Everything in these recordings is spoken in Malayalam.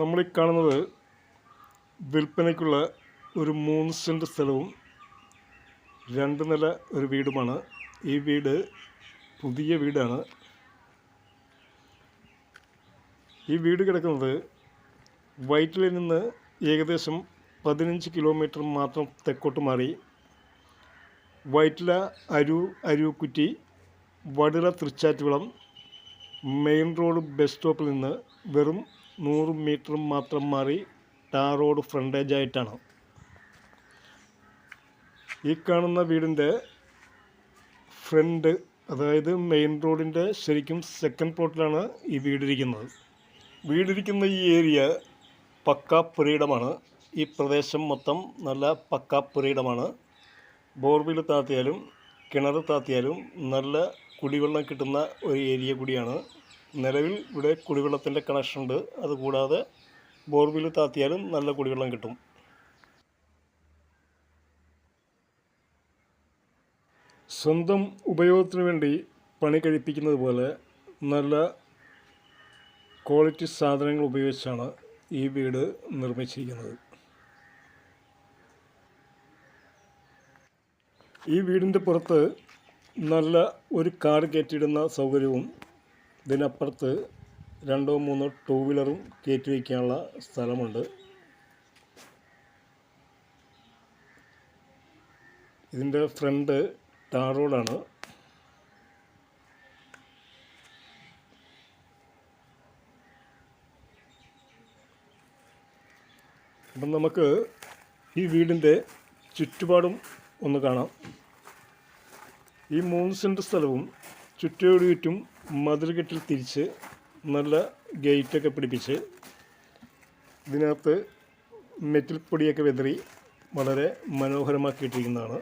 നമ്മൾ ഈ കാണുന്നത് വിൽപ്പനയ്ക്കുള്ള ഒരു 3 സെൻറ്റ് സ്ഥലവും 2 നില ഒരു വീടുമാണ്. ഈ വീട് പുതിയ വീടാണ്. ഈ വീട് കിടക്കുന്നത് വൈറ്റിലയിൽ നിന്ന് ഏകദേശം 15 കിലോമീറ്റർ മാത്രം തെക്കോട്ട് മാറി Vyttila Arookutty Vaduthala Thrichattukulam main road bus സ്റ്റോപ്പിൽ നിന്ന് വെറും 100 മീറ്റർ മാത്രം മാറി ടാർ റോഡ് ഫ്രണ്ടേജായിട്ടാണ്. ഈ കാണുന്ന വീടിൻ്റെ ഫ്രണ്ട്, അതായത് മെയിൻ റോഡിൻ്റെ ശരിക്കും സെക്കൻഡ് പ്ലോട്ടിലാണ് ഈ വീടിരിക്കുന്നത്. വീടിരിക്കുന്ന ഈ ഏരിയ പക്കാ പുരയിടമാണ്. ഈ പ്രദേശം മൊത്തം നല്ല പക്കാ പുരയിടമാണ്. ബോർവെൽ താത്തിയാലും കിണർ താത്തിയാലും നല്ല കുടിവെള്ളം കിട്ടുന്ന ഒരു ഏരിയ കൂടിയാണ്. നിലവിൽ ഇവിടെ കുടിവെള്ളത്തിൻ്റെ കണക്ഷനുണ്ട്. അതുകൂടാതെ ബോർവെൽ താത്തിയാലും നല്ല കുടിവെള്ളം കിട്ടും. സ്വന്തം ഉപയോഗത്തിന് വേണ്ടി പണി കഴിപ്പിക്കുന്നത് പോലെ നല്ല ക്വാളിറ്റി സാധനങ്ങൾ ഉപയോഗിച്ചാണ് ഈ വീട് നിർമ്മിച്ചിരിക്കുന്നത്. ഈ വീടിൻ്റെ പുറത്ത് നല്ല ഒരു കാർ കയറ്റിയിടുന്ന സൗകര്യവും ഇതിനപ്പുറത്ത് 2-3 ടൂ വീലറും കയറ്റി വയ്ക്കാനുള്ള സ്ഥലമുണ്ട്. ഇതിൻ്റെ ഫ്രണ്ട് ടാർ റോഡാണ്. അപ്പം നമുക്ക് ഈ വീടിൻ്റെ ചുറ്റുപാടും ഒന്ന് കാണാം. ഈ 3 സെൻറ്റ് സ്ഥലവും ചുറ്റോട് ചുറ്റും മതിൽകെട്ടിൽ തിരിച്ച് നല്ല ഗേറ്റൊക്കെ പിടിപ്പിച്ച് ഇതിനകത്ത് മെറ്റിൽ പൊടിയൊക്കെ വെതറി വളരെ മനോഹരമാക്കിയിട്ടിരിക്കുന്നതാണ്.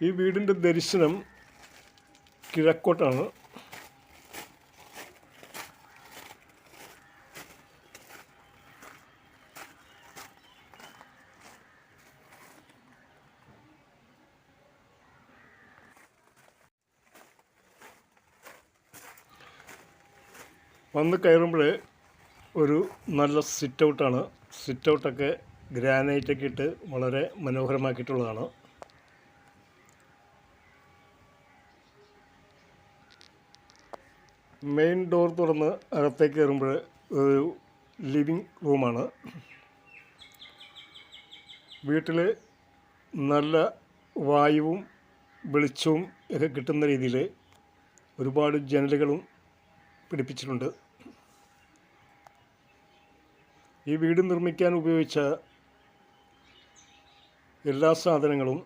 ഈ വീടിൻ്റെ ദർശനം കിഴക്കോട്ടാണ്. വന്ന് കയറുമ്പോൾ ഒരു നല്ല സിറ്റ് ഔട്ടാണ്. സിറ്റ് ഔട്ടൊക്കെ ഗ്രാനൈറ്റൊക്കെ ഇട്ട് വളരെ മനോഹരമാക്കിയിട്ടുള്ളതാണ്. മെയിൻ ഡോർ തുറന്ന് അകത്തേക്ക് കയറുമ്പോൾ ഒരു ലിവിങ് റൂമാണ്. വീട്ടിൽ നല്ല വായുവും വെളിച്ചവും ഒക്കെ കിട്ടുന്ന രീതിയിൽ ഒരുപാട് ജനലുകളും പിടിപ്പിച്ചിട്ടുണ്ട്. ഈ വീട് നിർമ്മിക്കാൻ ഉപയോഗിച്ച എല്ലാ സാധനങ്ങളും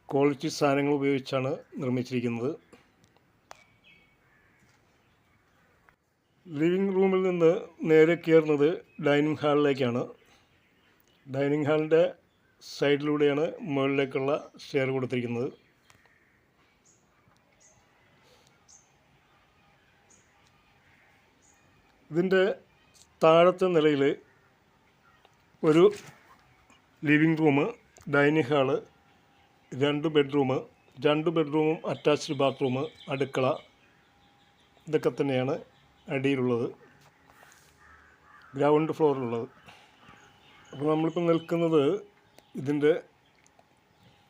ക്വാളിറ്റി സാധനങ്ങൾ ഉപയോഗിച്ചാണ് നിർമ്മിച്ചിരിക്കുന്നത്. ലിവിങ് റൂമിൽ നിന്ന് നേരെ കയറുന്നത് ഡൈനിങ് ഹാളിലേക്കാണ്. ഡൈനിങ് ഹാളിൻ്റെ സൈഡിലൂടെയാണ് മുകളിലേക്കുള്ള സ്റ്റെയർ കൊടുത്തിരിക്കുന്നത്. ഇതിൻ്റെ താഴത്തെ നിലയിൽ ഒരു ലിവിങ് റൂം, ഡൈനിങ് ഹാള്, 2 ബെഡ്റൂമും അറ്റാച്ച്ഡ് ബാത്റൂം, അടുക്കള, ഇതൊക്കെ തന്നെയാണ് അടിയിലുള്ളത്, ഗ്രൗണ്ട് ഫ്ലോറിലുള്ളത്. അപ്പോൾ നമ്മളിപ്പോൾ നിൽക്കുന്നത് ഇതിൻ്റെ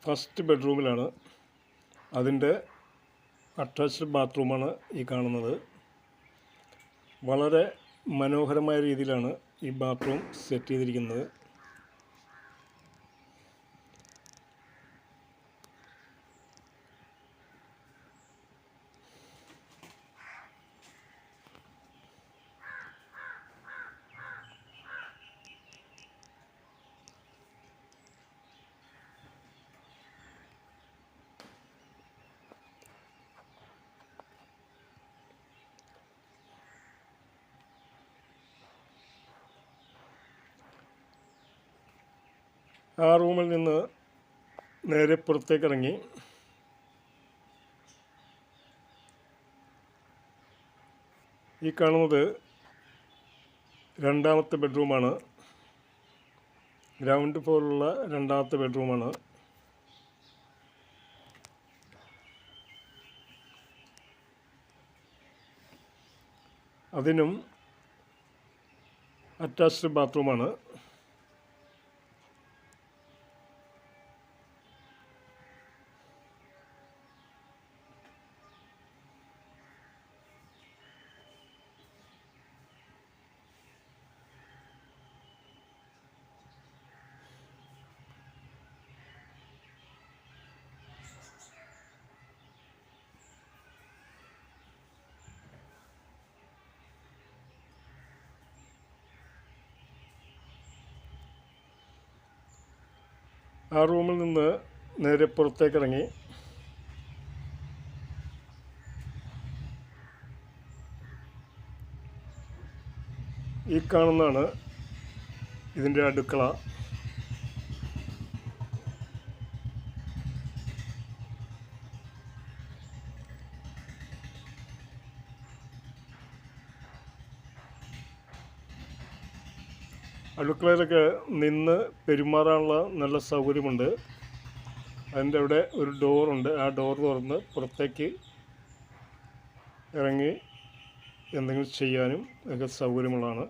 ഫസ്റ്റ് ബെഡ്റൂമിലാണ്. അതിൻ്റെ അറ്റാച്ച്ഡ് ബാത്റൂമാണ് ഈ കാണുന്നത്. വളരെ മനോഹരമായ രീതിയിലാണ് ഈ ബാത്റൂം സെറ്റ് ചെയ്തിരിക്കുന്നത്. ആ റൂമിൽ നിന്ന് നേരെ പുറത്തേക്കിറങ്ങി ഈ കാണുന്നത് രണ്ടാമത്തെ ബെഡ്റൂമാണ്. ഗ്രൗണ്ട് ഫ്ലോറിലുള്ള രണ്ടാമത്തെ ബെഡ്റൂമാണ്. അതിനും അറ്റാച്ച്ഡ് ബാത്റൂമാണ്. ആ റൂമിൽ നിന്ന് നേരെ പുറത്തേക്കിറങ്ങി ഈ കാണുന്നതാണ് ഇതിൻ്റെ അടുക്കള. അടുക്കളയിലൊക്കെ നിന്ന് പെരുമാറാനുള്ള നല്ല സൗകര്യമുണ്ട്. അതിൻ്റെ അവിടെ ഒരു ഡോറുണ്ട്. ആ ഡോർ തുറന്ന് പുറത്തേക്ക് ഇറങ്ങി എന്തെങ്കിലും ചെയ്യാനും ഒക്കെ സൗകര്യമുള്ളതാണ്.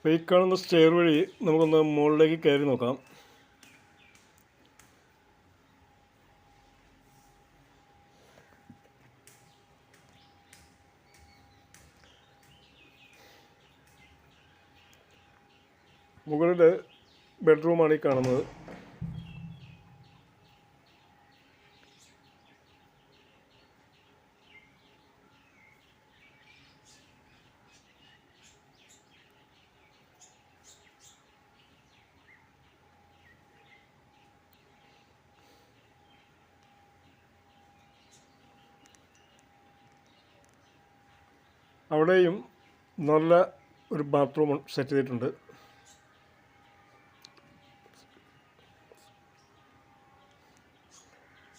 അപ്പോൾ ഈ കാണുന്ന സ്റ്റെയർ വഴി നമുക്കൊന്ന് മുകളിലേക്ക് കയറി നോക്കാം. മുകളിൽ ബെഡ്റൂമാണ് ഈ കാണുന്നത്. അവിടെയും നല്ല ഒരു ബാത്റൂം സെറ്റ് ചെയ്തിട്ടുണ്ട്.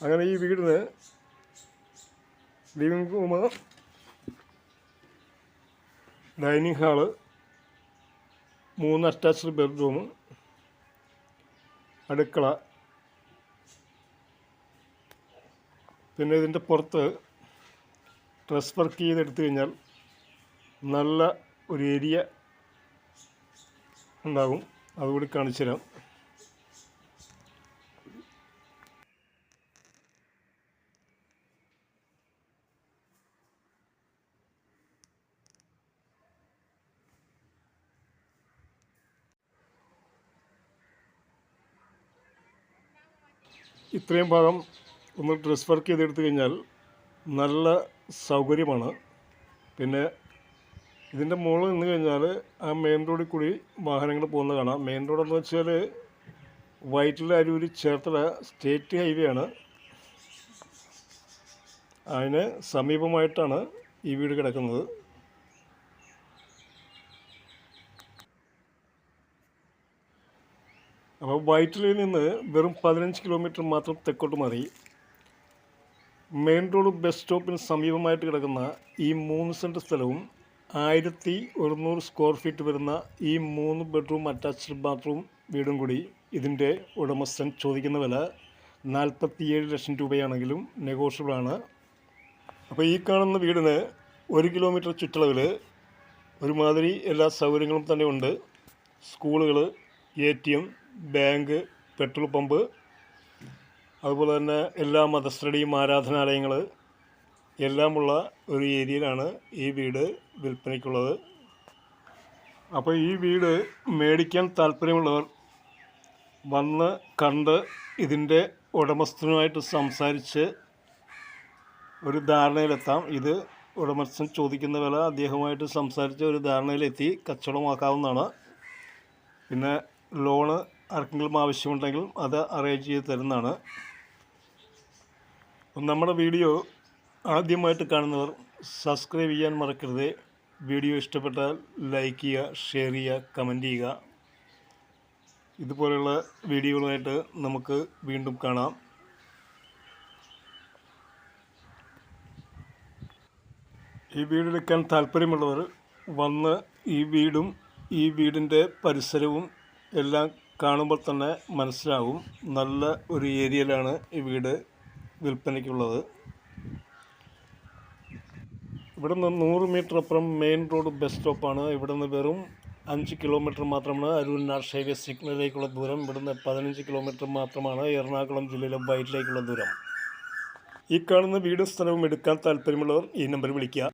അങ്ങനെ ഈ വീടിന് living room, dining hall, 3 attached bedroom, അടുക്കള, പിന്നെ ഇതിൻ്റെ പുറത്ത് ഡ്രസ് വർക്ക് ചെയ്തെടുത്തു കഴിഞ്ഞാൽ നല്ല ഒരു ഏരിയ ഉണ്ടാകും. അതുകൂടി കാണിച്ചു തരാം. ഇത്രയും ഭാഗം ഒന്ന് ഡ്രസ് വർക്ക് ചെയ്തെടുത്തു കഴിഞ്ഞാൽ നല്ല സൗകര്യമാണ്. പിന്നെ ഇതിൻ്റെ മുകളിൽ നിന്ന് കഴിഞ്ഞാൽ ആ മെയിൻ റോഡിൽ കൂടി വാഹനങ്ങൾ പോകുന്നത് കാണാം. മെയിൻ റോഡെന്ന് വെച്ചാൽ വൈറ്റില അരൂര് ചേർത്തല സ്റ്റേറ്റ് ഹൈവേ ആണ്. അതിന് സമീപമായിട്ടാണ് ഈ വീട് കിടക്കുന്നത്. അപ്പോൾ വൈറ്റിലയിൽ നിന്ന് വെറും 15 കിലോമീറ്റർ മാത്രം തെക്കോട്ട് മാറി മെയിൻ റോഡ് ബസ് സ്റ്റോപ്പിന് സമീപമായിട്ട് കിടക്കുന്ന ഈ 3 സെൻറ്റ് സ്ഥലവും 1100 സ്ക്വയർ ഫീറ്റ് വരുന്ന ഈ 3 ബെഡ്റൂം അറ്റാച്ച്ഡ് ബാത്റൂം വീടും കൂടി ഇതിൻ്റെ ഉടമസ്ഥൻ ചോദിക്കുന്ന വില 47 ലക്ഷം രൂപയാണെങ്കിലും നെഗോഷ്യബിളാണ്. അപ്പോൾ ഈ കാണുന്ന വീടിന് 1 കിലോമീറ്റർ ചുറ്റളവിൽ ഒരുമാതിരി എല്ലാ സൗകര്യങ്ങളും തന്നെ ഉണ്ട്. സ്കൂളുകൾ, ATM, ബാങ്ക്, പെട്രോൾ പമ്പ്, അതുപോലെ തന്നെ എല്ലാ മതസ്ഥരുടെയും ആരാധനാലയങ്ങൾ എല്ലാമുള്ള ഒരു ഏരിയയിലാണ് ഈ വീട് വിൽപ്പനയ്ക്കുള്ളത്. അപ്പോൾ ഈ വീട് മേടിക്കാൻ താല്പര്യമുള്ളവർ വന്ന് കണ്ട് ഇതിൻ്റെ ഉടമസ്ഥനുമായിട്ട് സംസാരിച്ച് ഒരു ധാരണയിലെത്താം. ഇത് ഉടമസ്ഥൻ ചോദിക്കുന്ന വില അദ്ദേഹവുമായിട്ട് സംസാരിച്ച് ഒരു ധാരണയിലെത്തി കച്ചവടമാക്കാവുന്നതാണ്. പിന്നെ ലോണ് ആർക്കെങ്കിലും ആവശ്യമുണ്ടെങ്കിൽ അത് അറേഞ്ച് ചെയ്ത് തരുന്നതാണ്. നമ്മുടെ വീഡിയോ ആദ്യമായിട്ട് കാണുന്നവർ സബ്സ്ക്രൈബ് ചെയ്യാൻ മറക്കരുത്. വീഡിയോ ഇഷ്ടപ്പെട്ടാൽ ലൈക്ക് ചെയ്യുക, ഷെയർ ചെയ്യുക, കമൻറ്റ് ചെയ്യുക. ഇതുപോലെയുള്ള വീഡിയോകളുമായിട്ട് നമുക്ക് വീണ്ടും കാണാം. ഈ വീടെടുക്കാൻ താല്പര്യമുള്ളവർ വന്ന് ഈ വീടും ഈ വീടിൻ്റെ പരിസരവും എല്ലാം കാണുമ്പോൾ തന്നെ മനസ്സിലാവും. നല്ല ഒരു ഏരിയയിലാണ് ഈ വീട് വിൽപ്പനയ്ക്കുള്ളത്. ഇവിടെ നിന്ന് 100 മീറ്റർ അപ്പുറം മെയിൻ റോഡ് ബസ് സ്റ്റോപ്പാണ്. ഇവിടെ നിന്ന് വെറും 5 കിലോമീറ്റർ മാത്രമാണ് അരൂർ നാഷണൽ ഹൈവേ സിഗ്നലിലേക്കുള്ള ദൂരം. ഇവിടുന്ന് 15 കിലോമീറ്റർ മാത്രമാണ് എറണാകുളം ജില്ലയിലെ വയറ്റിലേക്കുള്ള ദൂരം. ഈ കാണുന്ന വീടും സ്ഥലവും എടുക്കാൻ താല്പര്യമുള്ളവർ ഈ നമ്പറിൽ വിളിക്കുക.